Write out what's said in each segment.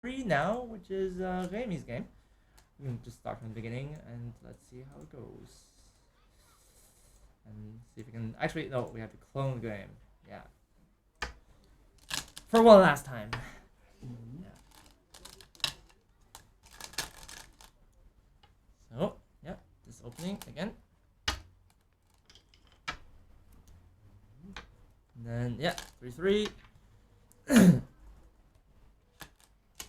3 now, which is Remi's game. We can just start from the beginning and let's see how it goes. And see if we can. Actually, no, we have to clone the game. Yeah. For one last time. Yeah. So, yeah, this opening again. And then, yeah, 3-3.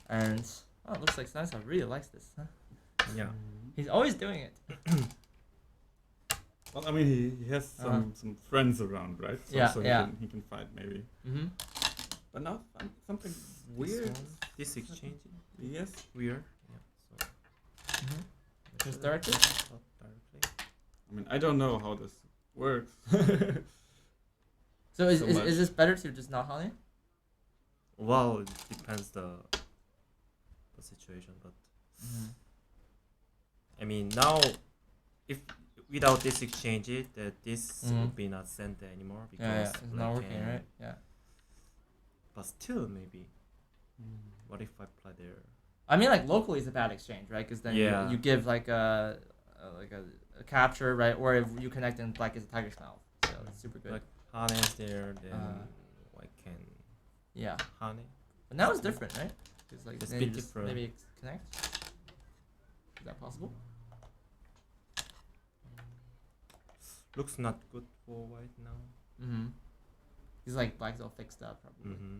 And, oh, it looks like Stanislaw really likes this, huh? Yeah. He's always doing it. Well, I mean, he has some friends around, right? So, Yeah, so yeah. he can fight maybe. Mm-hmm. But now something weird. This exchange. Yes. Weird. Yeah. So. Just directly? Directly. I mean, I don't know how this works. So is So this better to just not honey? Well, it depends the situation, but I mean now, if without this exchange, that this would be not sent anymore because it's not working, right? Yeah. But still, maybe. What if I play there? I mean, like locally, it's a bad exchange, right? Because then you give like a capture, right? Or if you connect in black is a tiger's mouth, so it's super good. Like harness there, then I can. Yeah. Honey. But now it's different, right? It's like it's then bit you just different. maybe connect. Is that possible? Looks not good for white now. Mm-hmm. He's like black's all fixed up, probably. Mm-hmm.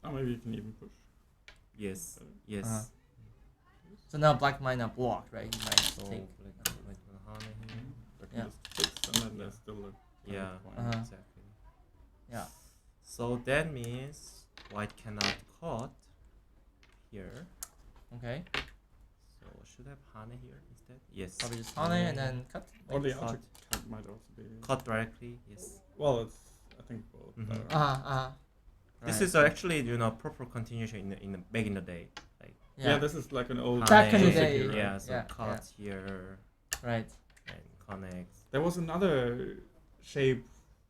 Or maybe you can even push. Yes. Yes. So now black might not block, right? He might So take. like honey here. But Yeah. just fix and then there's still a Yeah. point. Exactly. Yeah. So that means white cannot cut here. Okay. So should have honey here instead. Yes. Probably just honey and then cut. Or the Cut. other cut might also be. Cut directly. Yes. Well, it's I think both. Mhm. This is actually proper continuation in the back in the day. Like Yeah, this is like an old. Back in the honey, day. right? Yeah. So Yeah, cut here Right. and connect. There was another shape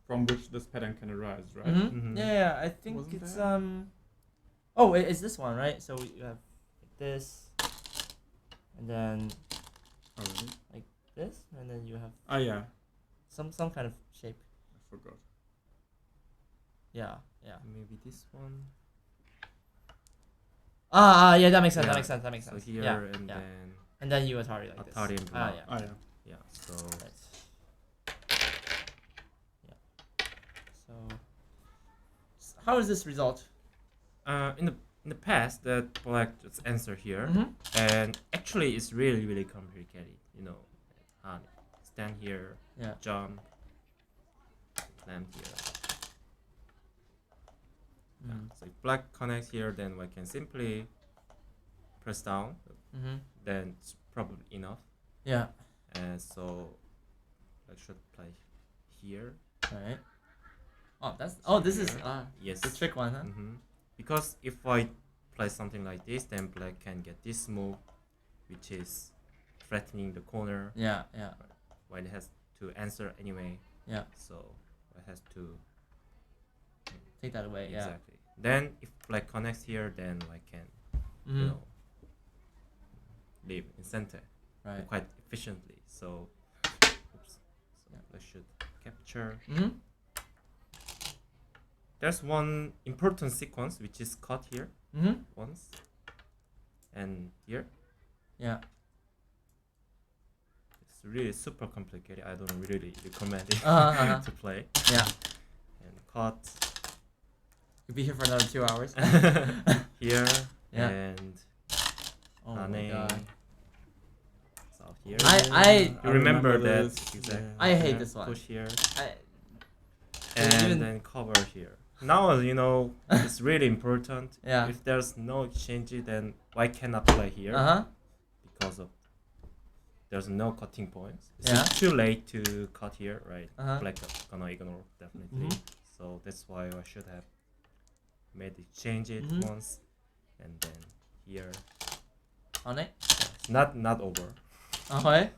from which this pattern can arise, right? Mm-hmm. Mhm. Yeah, I think Wasn't it's there? Oh, it's this one, right? So you have like this, and then Oh, really? like this, and then you have Ah, yeah. some kind of shape. I forgot. Yeah, yeah. Maybe this one. Yeah, that makes sense. Yeah. That makes sense. So here yeah, and yeah. then And then you Atari like this. Atari and Ah, block. yeah. Ah, yeah. Yeah. So Right. Yeah. So, how is this result? in the past that black just answer here, Mm-hmm. and actually it's really complicated. Stand here, Yeah. jump, land here. Yeah. So if black connects here, then we can simply press down. Mm-hmm. Then it's probably enough. Yeah. And so I should play here. All right. Oh, this is Yes. the trick one, huh? Because if I play something like this, then black can get this move, which is threatening the corner. Yeah, yeah, White has to answer anyway. yeah. So white has to Take that away. Yeah. exactly. Then if black connects here, then white can Mm-hmm. live in center Right. quite efficiently. So, oops. So I should capture. Mm-hmm. There's one important sequence which is cut here Mm-hmm. once, and here. Yeah. It's really super complicated. I don't really recommend it Uh-huh. to play. Yeah. And cut Could be here for another 2 hours. here Yeah. and Oh my honey. god. So here. I You remember that this, exactly. yeah. I hate this one. Push here even- and then cover here. Now it's really important. Yeah. If there's no exchange, then why cannot play here? Uh-huh. Because of there's no cutting points. Yeah. It's too late to cut here, right? Uh-huh. Black is gonna ignore definitely. Mhm. So that's why I should have made it change it Mhm. once, and then here. On it. It's not over. Okay.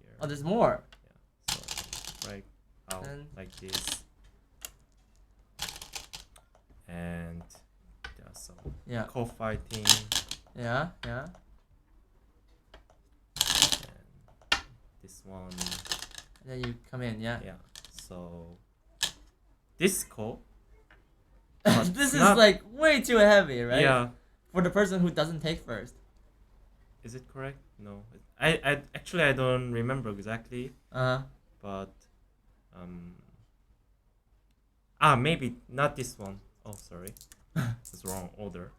Here. Oh, there's more. Yeah. So right out Then- like this, and So Yeah. co-fighting. Yeah. Yeah. And this one. And then you come in. Yeah. Yeah. So this ko. This is like way too heavy, right? Yeah. For the person who doesn't take first. Is it correct? No. I actually I don't remember exactly. But maybe not this one. Oh, sorry. It's wrong order.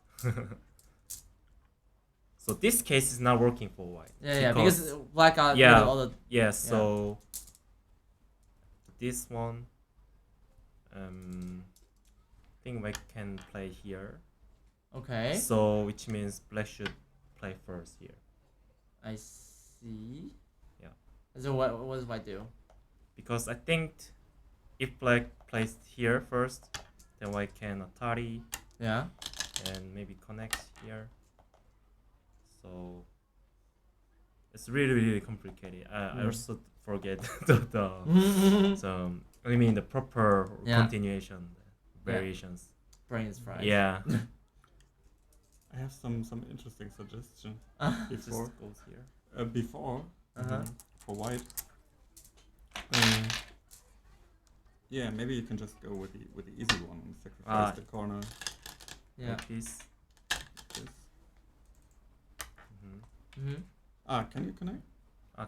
So this case is not working for white. Yeah, because black got rid of all the... Yeah, so this one, I think white can play here. Okay. So which means black should play first here. I see. Yeah. So what does white do? Because I think if black plays here first, then white can Atari. Yeah. And maybe connect here. So it's really complicated. I also forget the proper continuation variations. Brain is fried. Yeah. I have some interesting suggestion before. Just goes here. Before for white. Yeah, maybe you can just go with the easy one and sacrifice the corner. Yeah. Like this. Can you connect?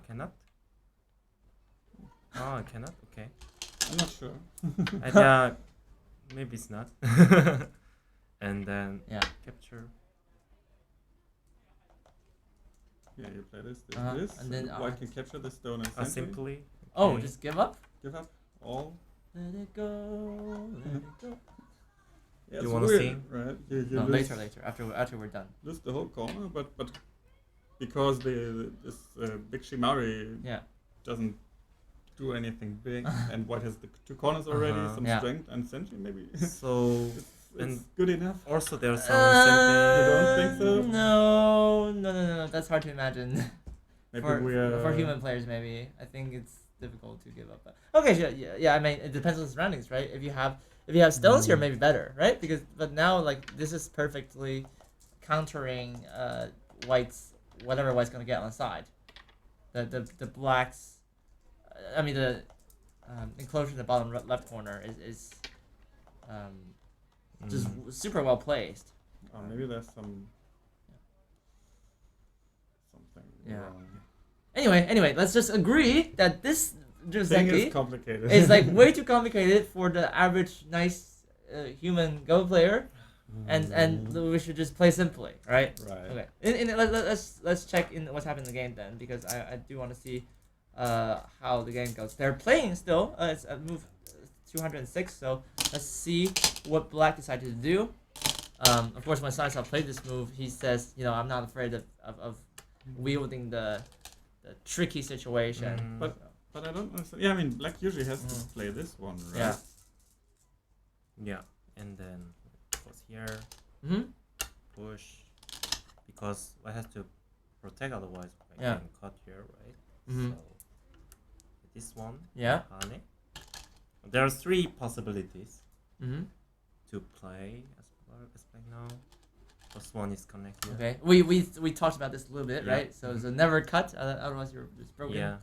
Cannot? I cannot? Okay. I'm not sure. Maybe it's not. And then capture. Yeah, you play this, and then white can capture the stone and simply. Oh, just give up? Give up all. Let it go, let it go. Yeah, you want to sing? Right? No, later, after we're done. Lose the whole corner, but because this big Shimari doesn't do anything big, and white has the two corners already, some strength and sentry maybe. So it's good enough. Also, there's some something. You don't think so? No. That's hard to imagine. Maybe for human players, maybe I think it's difficult to give up. But okay, yeah. I mean, it depends on the surroundings, right? If you have stones here, maybe better, right? But now like this is perfectly countering whatever white's gonna get on the side. The blacks, I mean the enclosure in the bottom left corner is just super well placed. Maybe there's something wrong. Anyway, let's just agree that this Joseki is complicated. It's like way too complicated for the average nice human Go player, and we should just play simply, right? Right. Okay. Let's check in what's happening in the game then, because I do want to see how the game goes. They're playing still. It's a move 206. So let's see what black decided to do. Of course, when Stanislaw played this move, he says, I'm not afraid of wielding the tricky situation. But I don't understand. Yeah, I mean, black usually has to play this one, right? Yeah, and then goes here. Push, because I have to protect, otherwise I can cut here, right? So this one. Yeah. There are three possibilities to play as black now. First one is connected. Okay. We talked about this a little bit, right? So never cut, otherwise you're just broken. Yeah.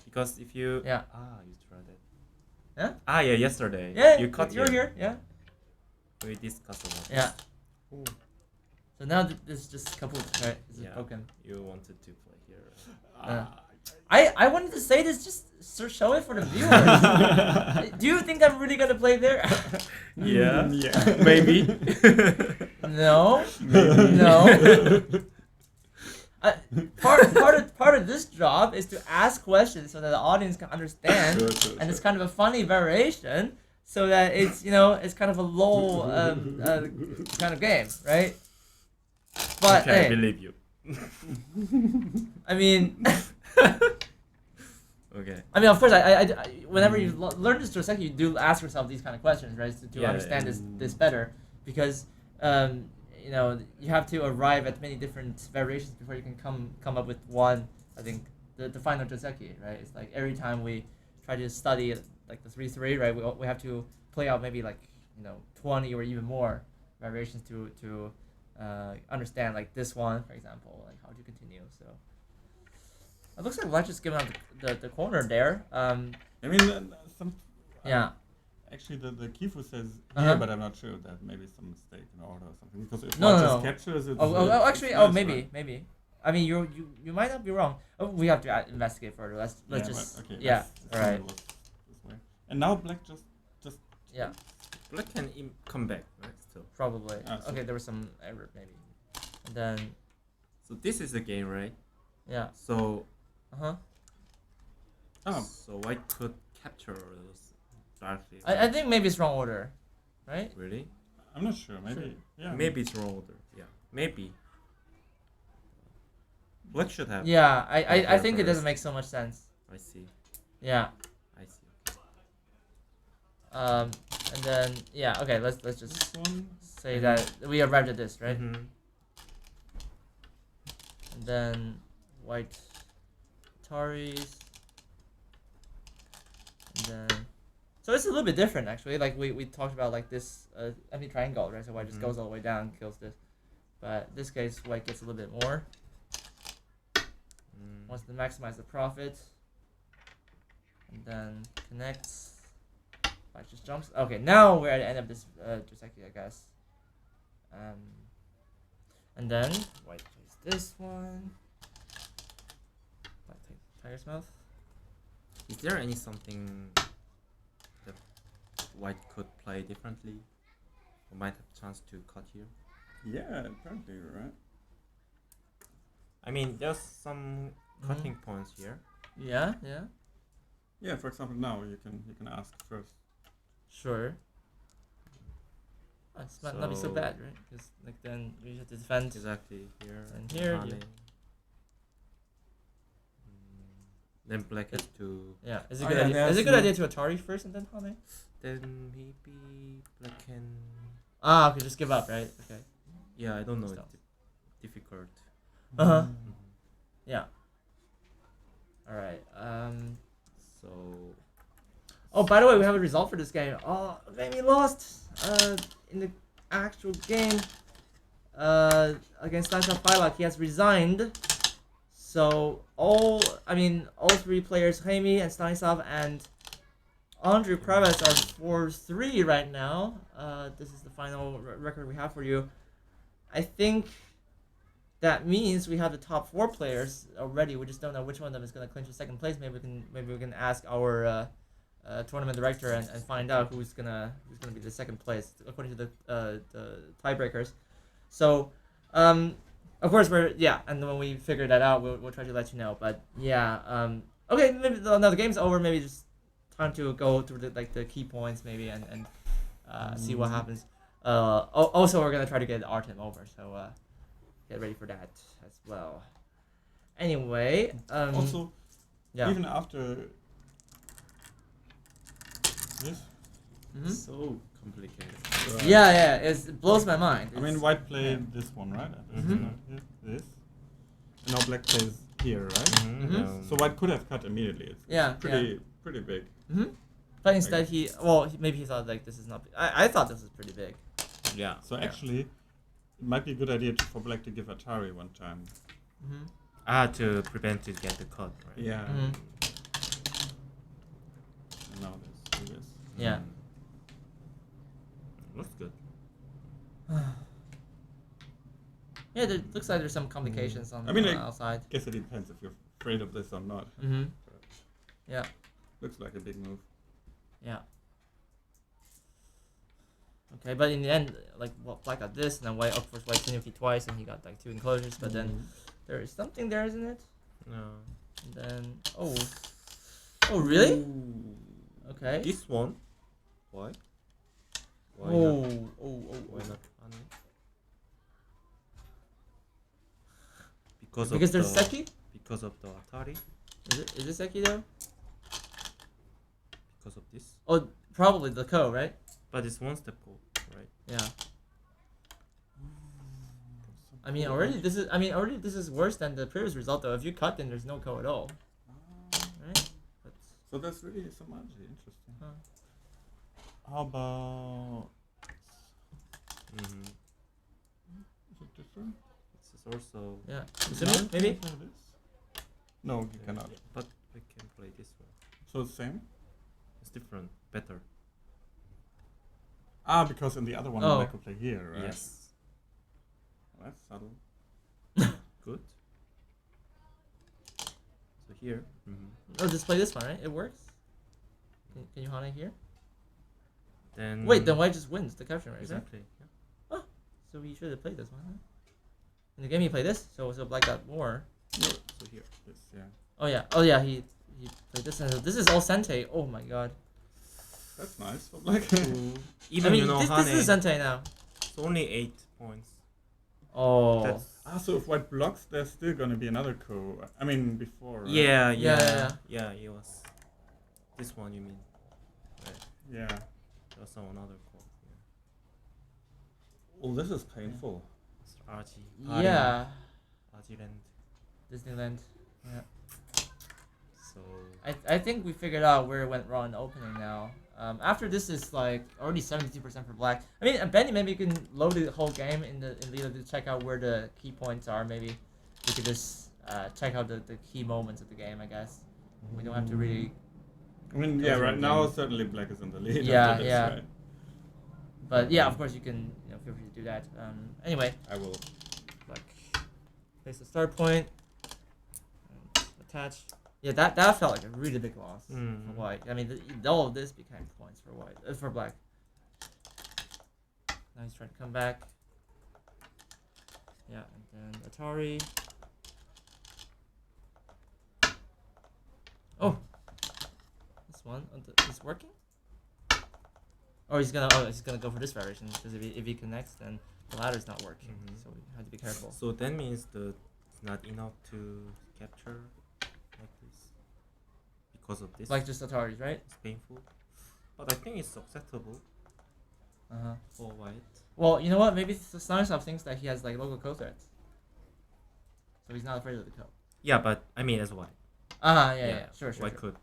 Because if you you tried it. Yeah. Yeah, yesterday. Yeah. You cut you're here. Yeah. We discussed about Yeah. Ooh. So now this is just kaput, right? This is broken. You wanted to play here. I wanted to say this just show it for the viewers. Do you think I'm really gonna play there? Yeah. Yeah. Maybe. No. No. Part of this job is to ask questions so that the audience can understand, and it's kind of a funny variation, so that it's it's kind of a low kind of game, right? But okay, I believe you. I mean. Okay. I mean, of course, I whenever you learn this Joseki, you do ask yourself these kind of questions, right, to understand this better, because you have to arrive at many different variations before you can come up with one. I think the final Joseki, right? It's like every time we try to study like the 3-3, right? We have to play out maybe like 20 or even more variations to understand like this one, for example, like how to continue. So it looks like White just giving out the corner there. I mean, yeah. Actually, the Kifu says here, but I'm not sure that maybe some mistake in order or something. Because if No, White no, just no. captures it, Actually, it's nice, maybe, right? maybe. I mean, you might not be wrong. Oh, we have to investigate further. Let's just Okay, yeah. All right. This way. And now Black just Yeah. Black can come back, right? Still. Probably. So Okay, there was some error maybe. And then. So this is the game, right? Yeah. So. Oh. So White could capture those directly. I think maybe it's wrong order, right? Really? I'm not sure. Maybe. Sure. Yeah. Maybe it's wrong order. Yeah. Maybe. Black should have. Yeah. I think it doesn't make so much sense. I see. Yeah. I see. And then yeah. Okay. Let's just One. say that we arrived at this, right? Mm-hmm. And then White Ataris. And then, so it's a little bit different actually. Like we talked about like this empty triangle, right? So White just goes all the way down, kills this. But in this case, White gets a little bit more. Wants to maximize the profit. And then connects. White just jumps. Okay, now we're at the end of this Joseki, I guess. And then White plays this one. White takes Tiger's Mouth. Is there any something that White could play differently, or might have chance to cut here? Yeah, apparently, right? I mean, there's some cutting points here. Yeah. Yeah. For example, now you can ask first. Sure. It might not be so bad, right? Because like then we have to defend. Exactly here And here. Hane. Then Black has to. Yeah. Is it Oh, good? yeah, Idea? Is it a good idea to Atari first and then Hane? Then maybe Black can. Okay, just give up, right? Okay. Yeah, I don't know. Still. It's difficult. Yeah. All right. So. Oh, by the way, we have a result for this game. Oh, Remi lost. In the actual game. Against Stanislaw Frejlak, he has resigned. So all three players, Remi and Stanislaw and Andrew Kravitz, are 4-3 right now. This is the final record we have for you. I think that means we have the top 4 players already. We just don't know which one of them is going to clinch the second place. Maybe we can ask our tournament director and find out who's gonna be the second place according to the tiebreakers. So. Of course, and when we figure that out, we'll try to let you know. But yeah, okay, maybe now the game's over. Maybe just time to go through the key points maybe and see what happens. Also, we're gonna try to get Artem over, so get ready for that as well. Anyway, Also, yeah. even after this, So complicated. right. Yeah, it blows my mind. I mean, White played this one, right? This. And now Black plays here, right? So White could have cut immediately. It's pretty big. But instead maybe he thought like this is not. I thought this was pretty big. Yeah. So actually, it might be a good idea for Black to give Atari one time. To prevent to get the cut, right? Yeah. And now this. Yeah. Looks good. Yeah, there looks like there's some complications on the outside. I guess it depends if you're afraid of this or not. Yeah. Looks like a big move. Yeah. Okay, but in the end, like Black got this, and then White continued twice, and he got like 2 enclosures. But then there is something there, isn't it? No. And then oh really? Ooh. Okay. This one. Why? Why not Hane? Because there's Seki? Because of the Atari? Is it Seki though? Because of this? Oh, probably the Ko, right? But it's one step goal, right? Yeah. I mean, already this is worse than the previous result though. If you cut, then there's no Ko at all. Right? So that's really Samaji. Interesting. How about Mm-hmm. Is it different? This is also Similar, maybe. No, you cannot. But I can play this one. So it's the same? It's different, better. Because in the other one I could play here, right? Yes. That's subtle. Good. So here. Mm-hmm. Oh, just play this one, right? It works. Can you Hana here? Then then white just wins the capture, right? Exactly. Yeah. Oh, so we should have played this one. Huh? In the game, he played this, so black got more. No. So here. This. Yeah. Oh yeah. He played this, and this is all Sente. Oh my god. That's nice for black. Even this is Sente now. It's only 8 points. Oh. So if white blocks, there's still gonna be another ko. I mean, before. Right? Yeah. Yeah. It was. This one, you mean? Right. Yeah. There's also another ko. Oh, this is painful. It's Archie. Yeah. Archieland. Disneyland. Yeah. So. I think we figured out where it went wrong in the opening now. After this is like already 72% for black. I mean, Benny, maybe you can load the whole game in Lila to check out where the key points are. Maybe we could just check out the key moments of the game, I guess. We don't have to really... I mean, yeah, right now certainly black is in the lead. Yeah. Right? But yeah, of course you can feel free to do that. Anyway. I will. Like, place the start point. Attach. Yeah, that felt like a really big loss for white. I mean, all of this became points for white, for black. Now he's trying to come back. Yeah, and then Atari. Oh, this one is working. Oh, he's gonna go for this variation because if he connects, then the ladder's not working. So we have to be careful. So that means it's not enough to capture. Like this, because of this. Like just Atari's, right? It's painful, but I think it's acceptable. For white. Well, you know what? Maybe Stanislaw thinks that he has like local code threats, so he's not afraid of the code. Yeah, but I mean as white. Yeah. Sure. White could.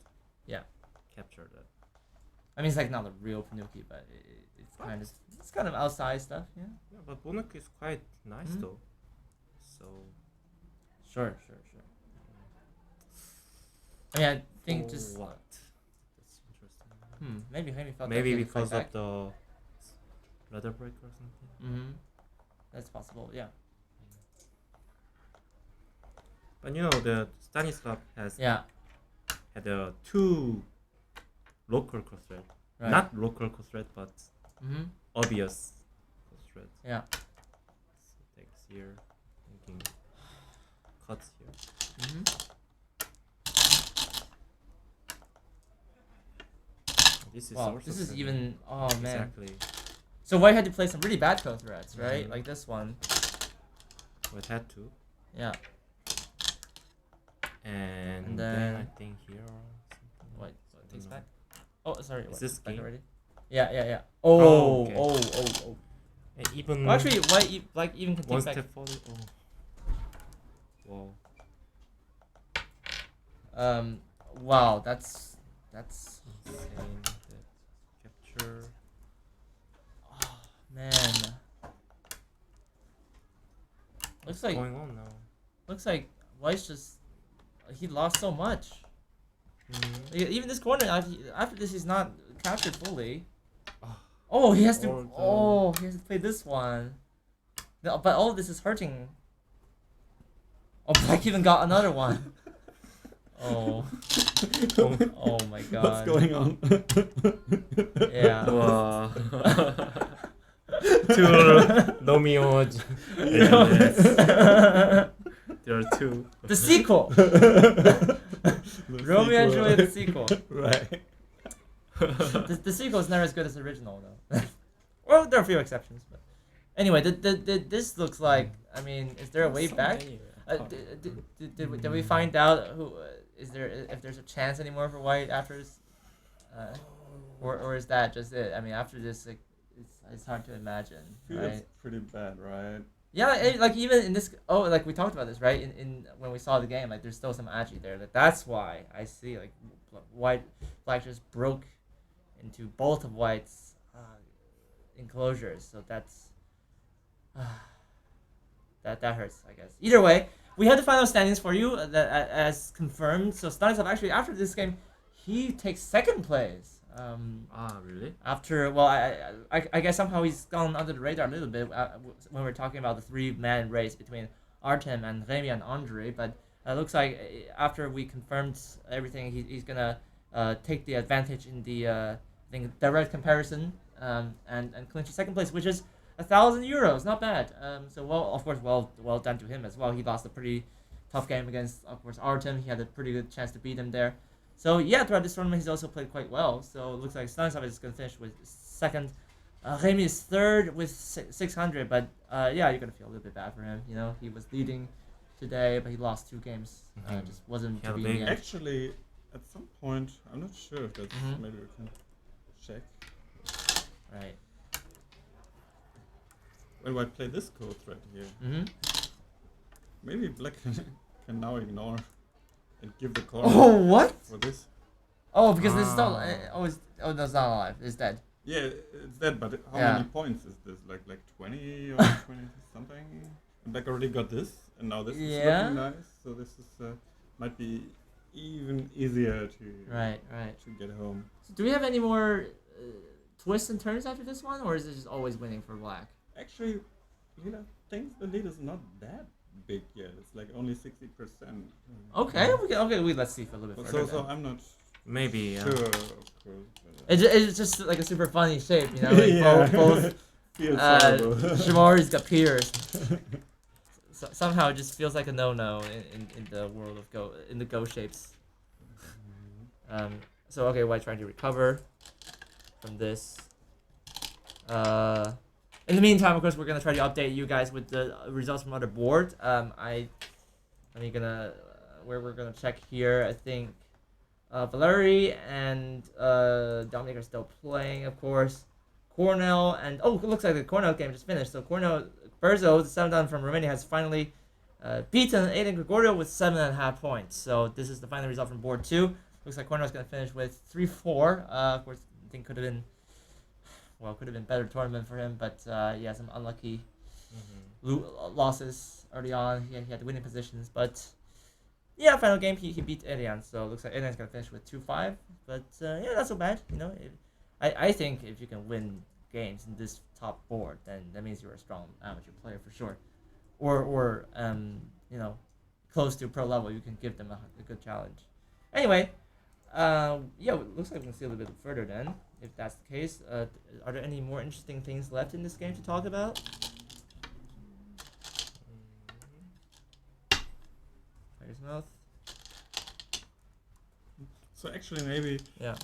Yeah. Capture that. I mean, it's like not a real Panuki, but it's kind of outside stuff. Yeah. Yeah, but Bonuki is quite nice though. So. Sure. I mean, I think just what? That's interesting. Maybe felt maybe because of the leather break or something. That's possible. Yeah. But the Stanislaw has had 2 local cross thread, not local cross thread, but obvious cross thread. Yeah. So takes here, thinking cuts here. This is also this is seven. even. Oh man. Exactly. So white had to play some really bad code threats, right? Like this one. White had to. Yeah. And then I think here or something. What takes back? Oh, sorry. Is this back game? already? Yeah. Oh. And even. Well, actually, white even can one take step back. forward. Oh. Wow. Wow. That's. Insane. That capture. Oh man. What's going on now? Looks like white's just. He lost so much. Even this corner, after this, he's not captured fully. Oh, he has to. He has to play this one. No, but all of this is hurting. Oh, black even got another one. Oh my god. What's going on? Yeah. Wow. Two Romeo. There are 2. The sequel. Romeo and Juliet, the sequel. Right. The sequel is never as good as the original, though. Well, there are a few exceptions, but anyway, this looks like. I mean, is there a way back? Did we find out who if there's a chance anymore for white after this, or is that just it? I mean, after this, like, it's hard to imagine. Right? It's pretty bad, right? Yeah, like even in this, like we talked about this, right? In when we saw the game, like there's still some agi there. That's why I see like black just broke into both of white's enclosures. So that's that hurts, I guess. Either way, we have the final standings for you as confirmed. So Stanislaw actually after this game, he takes second place. Really? After I guess somehow he's gone under the radar a little bit when we're talking about the 3-man race between Artem and Remi and Andre, but it looks like after we confirmed everything, he's gonna take the advantage in the I think direct comparison and clinch second place, which is 1,000 euros, not bad. So of course, well done to him as well. He lost a pretty tough game against, of course, Artem. He had a pretty good chance to beat him there. So yeah, throughout this tournament, he's also played quite well. So it looks like Stanislav is going to finish with second. Remi is third with 600, but yeah, you're going to feel a little bit bad for him. You know, he was leading today, but he lost 2 games. Just wasn't to be in the end. Actually, at some point, I'm not sure if that's maybe we can check. Right. When I play this code thread here, maybe Black can now ignore and give the corner. Oh, what? For this. Oh, because this is not. Oh, that's not alive. It's dead. Yeah, it's dead. But how many points is this? Like 20 or 20 something? And Black already got this, and now this is looking nice. So this is might be even easier to to get home. So do we have any more twists and turns after this one, or is it just always winning for Black? Actually, Lila thinks the lead is not that big yet. It's like only 60%. Okay. Let's see for a little bit further. So I'm not maybe sure. Of course, it's just like a super funny shape, you know. Like both Shimori's got pierced. So somehow it just feels like a no in the world of Go shapes. So okay, White trying to recover from this. In the meantime, of course, we're gonna try to update you guys with the results from other board. We're gonna check here. I think Valerie and Dominic are still playing, of course. Cornell and it looks like the Cornell game just finished. So Cornell Berzo, the 7-down from Romania, has finally beaten Aiden Gregorio with 7.5 points. So this is the final result from board 2. Looks like Cornell's gonna finish with 3-4. Of course, I think could have been better tournament for him, but some unlucky losses early on. He had the winning positions, but yeah, final game he beat Elian, so it looks like Elian's gonna finish with 2-5. But not so bad. You know, I think if you can win games in this top board, then that means you're a strong amateur player for sure, or close to pro level. You can give them a good challenge. Anyway, it looks like we can see a little bit further then. If that's the case, are there any more interesting things left in this game to talk about? Fire's mouth. So actually, maybe I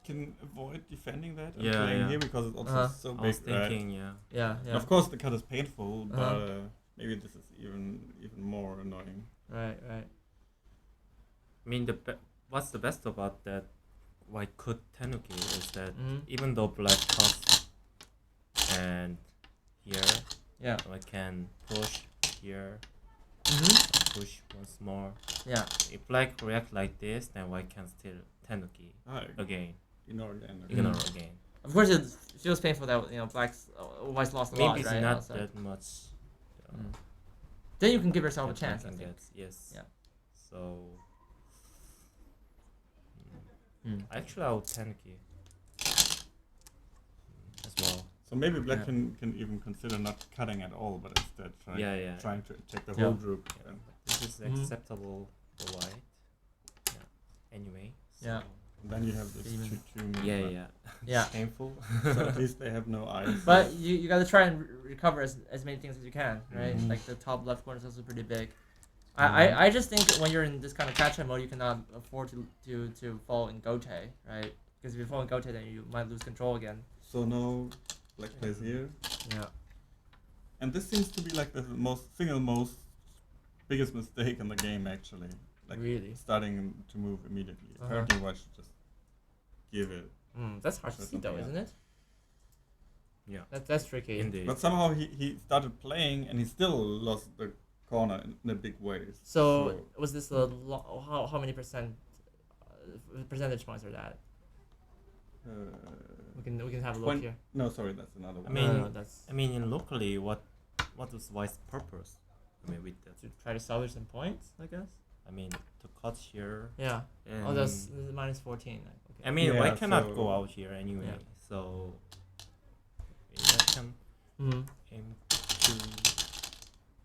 can avoid defending that and playing here because it's also so big. I was thinking, Yeah. Of course, the cut is painful, but maybe this is even more annoying. Right. I mean, what's the best about that White could Tanuki is that even though Black cuts and here, I can push here, push once more. Yeah. If Black react like this, then White can still Tanuki again. Ignore again. Of course, it feels painful that Black's White's lost a lot. Maybe it's not that much. Then you can give yourself a chance. I think. Yes. Yeah. So. Actually, I would Tanuki as well. So maybe Black can even consider not cutting at all, but instead trying to attack the whole group. Yeah. This is acceptable for White. Yeah. Anyway. So. Yeah. Then you have this 2-2. Yeah. Painful. So at least they have no eyes. But you got to try and recover as many things as you can, right? Like the top left corner is also pretty big. I just think when you're in this kind of catch-up mode, you cannot afford to fall in Gote, right? Because if you fall in Gote, then you might lose control again. So now Black plays here. Yeah. And this seems to be like the most biggest mistake in the game, actually. Like really? Starting to move immediately. Apparently, White should just give it. That's hard to see, though, isn't it? Yeah. That's tricky. Indeed. But somehow he started playing and he still lost the corner in a big way. So was this how many percentage points are that? We can have a look here. No, sorry, that's another one. I mean, locally, what what was White's purpose? I mean, with that. To try to salvage some points, I guess. I mean, to cut here. Yeah. Oh, that's minus 14. Okay. I mean, Yeah, White cannot so- go out here anyway, Yeah. so I can aim to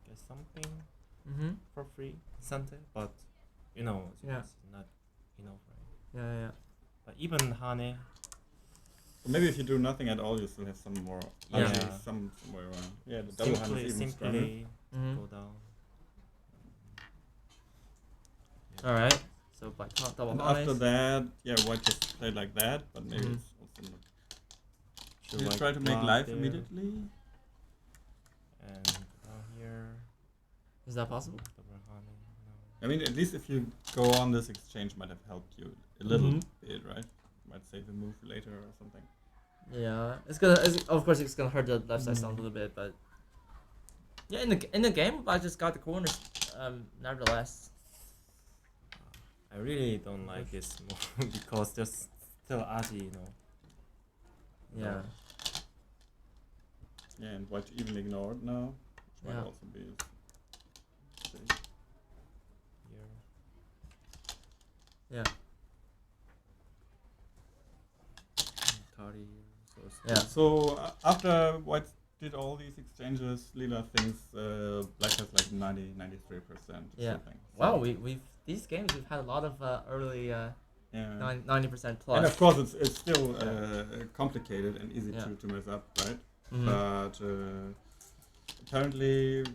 get something for free, something, but you know, Yeah. it's not enough, right? Yeah. But even Hane, Maybe if you do nothing at all, you still have some more. Yeah. Actually, somewhere around. Yeah, the double hand is even stronger. simply go down. All right. So black can't double And Hane. after that, yeah, White just played like that, but maybe it's also not. Should You White try to make block life there, immediately. and down here, Is that possible? double Hane, no. I mean, at least if you go on this exchange, might have helped you a little bit, right? Might save a move later or something. Yeah. Of course, it's gonna hurt the left side stone a little bit, but yeah, in the game, I just got the corners. Nevertheless. I really don't like this move because there's still Adi, you know. Yeah. Yeah, and White even ignored now, which might Yeah. also be. Here. Yeah. Tari, Yeah. So after White did all these exchanges, Lila thinks Black has like 93%. Yeah. Something. Wow, we've these games we've had a lot of early Yeah. 90% plus. And of course, it's still complicated and easy Yeah. to mess up, right? Mhm. But apparently,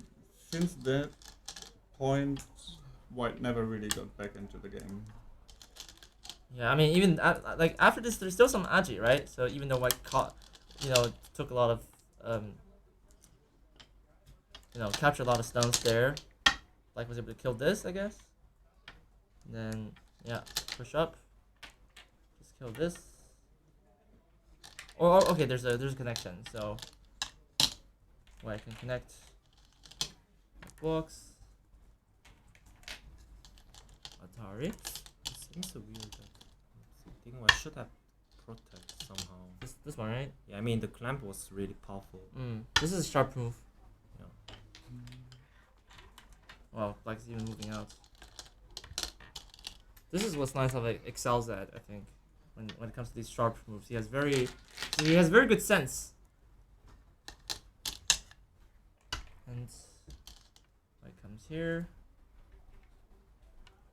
since that point, White never really got back into the game. Yeah, I mean, even like after this, there's still some agi, right? So even though White took a lot of, captured a lot of stones there, Black was able to kill this, I guess. And then yeah, push up, just kill this. Or okay, there's a connection, so White can connect blocks. Atari. It seems so weird that I think I should have protect somehow. This one, right? Yeah, I mean the clamp was really powerful. This is a sharp move. Yeah. Wow, Black's even moving out. This is what Stanislaw excels at, I think, when it comes to these sharp moves. He has very good sense. And White comes here.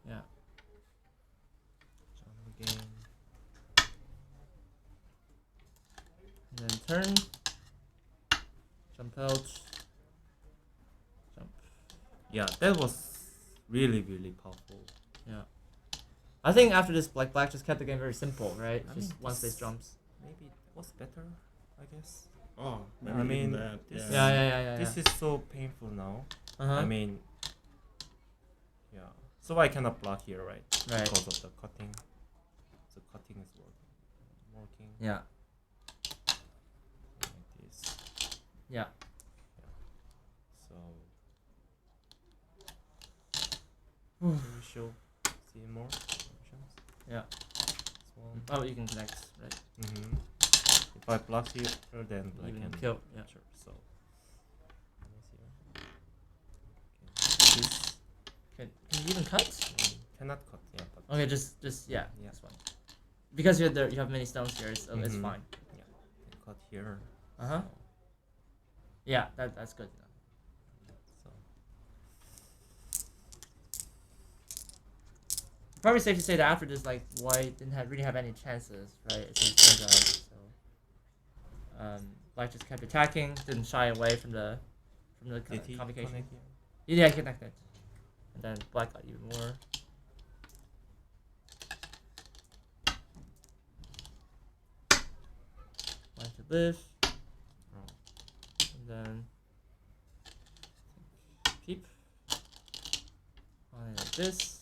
Yeah. Jump again. And then turn. Jump out. Jump. Yeah, that was really powerful. Yeah. I think after this, Black just kept the game very simple, right? I Just mean, one space this- jumps. Maybe it was better, I guess. Oh, maybe I mean, even that. this- Yeah. This is so painful now. Uh-huh. I mean, yeah. So I cannot block here, right? Right. Because of the cutting. So cutting is working. Yeah. Like this. Yeah. So. Can we see more options? Yeah. This one. Oh, you can connect, right? If I block here, then I Even can kill, yeah. Sure. So. Okay. This Can you even cut? cannot cut. Yeah. But Okay, just yeah, Yeah. this one. Because you have many stones here, it's Mhm. fine. Yeah. Can cut here. Uh-huh. So, Yeah, that's good. so. Probably safe to say that after this, like White didn't really have any chances, right? It turns out. So, Black just kept attacking, didn't shy away from the Did he convocation. connect here? Yeah, he connected, and then Black got even more. White to live, Oh. and then keep on like this.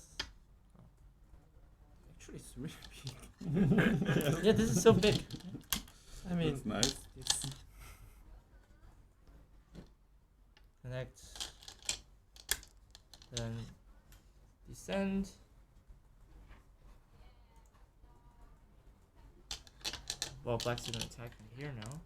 Actually, it's really big. Yeah, this is so big. I mean, That's nice. it's Connect. Then descend. Well, Black's gonna attack from here now.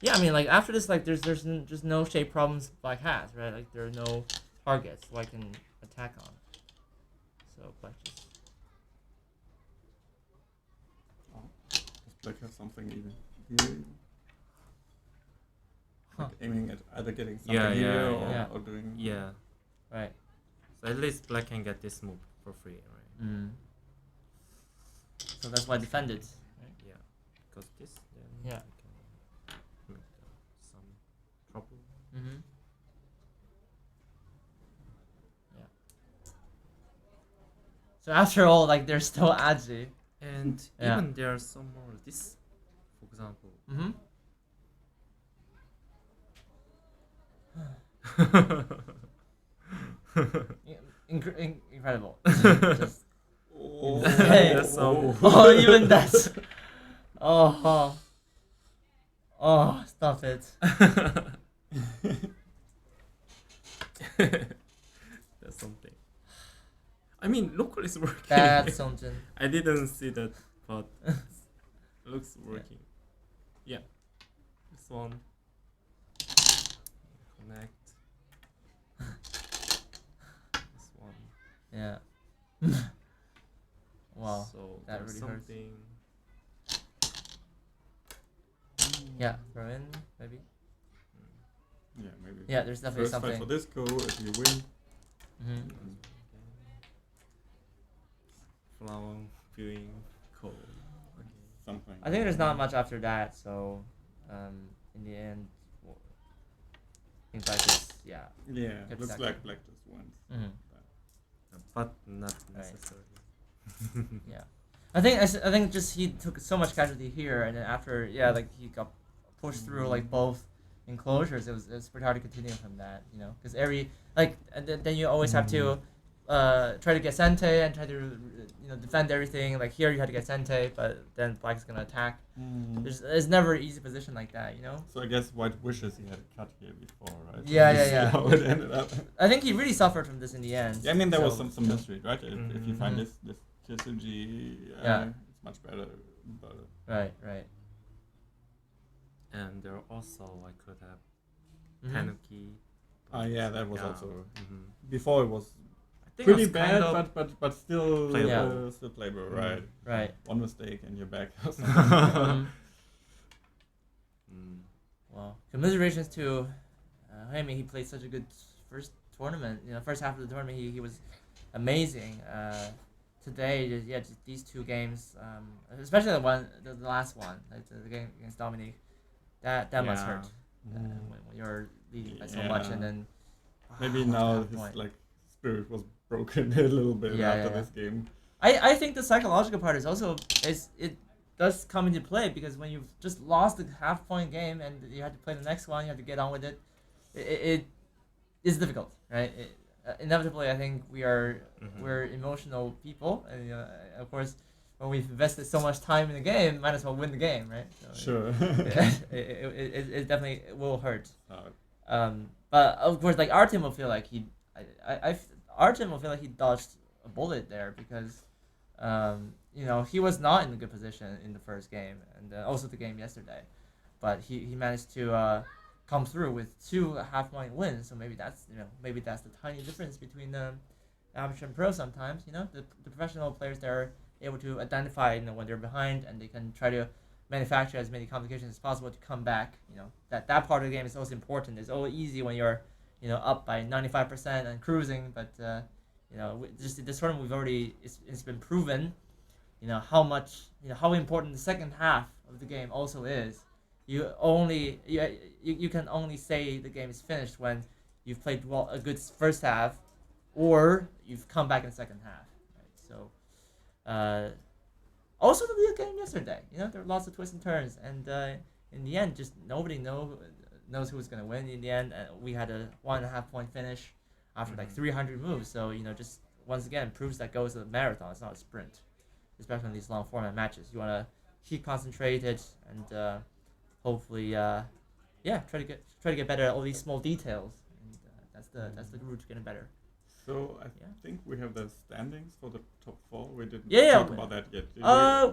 Yeah, I mean, like after this, like there's just no shape problems Black has, right? Like there are no targets White can attack on. So Black just. Does Black have something even here? Huh. Like aiming at either getting something here or doing. Yeah. Right. So at least Black can get this move for free, right? So that's why I defended. Right? Yeah. Because this, then Yeah. I can make some trouble. Yeah. So after all, like there's still Aji. And even there are some more. This, for example. Incredible. Just That's so. oh, even that's. Oh, stop it. That's something. I mean, local is working. That's something. I didn't see that, but looks working. Yeah. This one. Connect. This one. Yeah. Wow. So that there's really hurts. something. Yeah, throw in maybe. Yeah, maybe. Yeah, there's definitely First fight something. for this go. If you win, Flower viewing cold. Okay. something. I think there's not much after that, so in the end, things like this, yeah. Yeah, Kept looks second. like Black just wins. But not Right. necessarily. Yeah, I think just he took so much casualty here, and then after like he got pushed through like both enclosures. It was pretty hard to continue from that, because and then you always have to try to get Sente and try to defend everything. Like here you had to get Sente, but then Black is gonna attack. There's never an easy position like that, So I guess White wishes he had a cut here before, right? Yeah. How it ended up. I think he really suffered from this in the end. Yeah, I mean there was So, some mystery, right? If you find this Kisuji, it's much better. But Right. And there also I could have Tanuki. yeah, that was also Mm-hmm. before it was I think pretty it was kind bad, of but still playable. still playable, right? Right. One mistake and you're back. Well, commiserations to Remi. He played such a good first tournament. First half of the tournament, he was amazing. Today, just these two games, especially the last one, like the game against Dominique, that must hurt when you're leading by so much, and then maybe now his spirit was broken a little bit after this game. I think the psychological part it does come into play, because when you've just lost a half-point game and you have to play the next one, you have to get on with it. It is difficult, right? Inevitably, I think we're emotional people, and of course, when we've invested so much time in the game, might as well win the game, right? So Sure. it definitely will hurt. But of course, like Artem will feel like Artem will feel like he dodged a bullet there, because he was not in a good position in the first game, and also the game yesterday, but he managed to come through with 2 half-point wins. So maybe that's the tiny difference between the amateur and pro. Sometimes the professional players, they're able to identify when they're behind, and they can try to manufacture as many complications as possible to come back. That part of the game is also important. It's always easy when you're up by 95% and cruising, but just this tournament it's been proven how important the second half of the game also is. You can only say the game is finished when you've played a good first half, or you've come back in the second half. Right? So, also the game yesterday, there were lots of twists and turns, and in the end, just nobody knows who was gonna win. In the end, we had a 1.5 point finish after like 300 moves. So just once again proves that Go is a marathon. It's not a sprint, especially in these long format matches. You wanna keep concentrated and hopefully, try to get better at all these small details, and that's the route to getting better. So I think we have the standings for the top 4. We didn't Yeah, talk about that yet.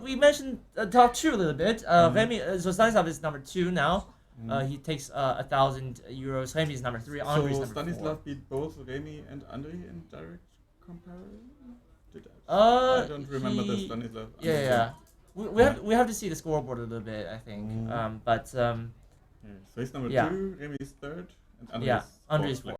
We mentioned top 2 a little bit. Remi, so Stanislaw is number 2 now. He takes 1,000 euros. Remi is number 3. Andre is number 4. Stanislaw beat both Remi and Andre in direct comparison. I don't remember the Stanislaw. Yeah. We have to see the scoreboard a little bit, I think. So he's number 2, Remi is 3rd, and Andre is 4.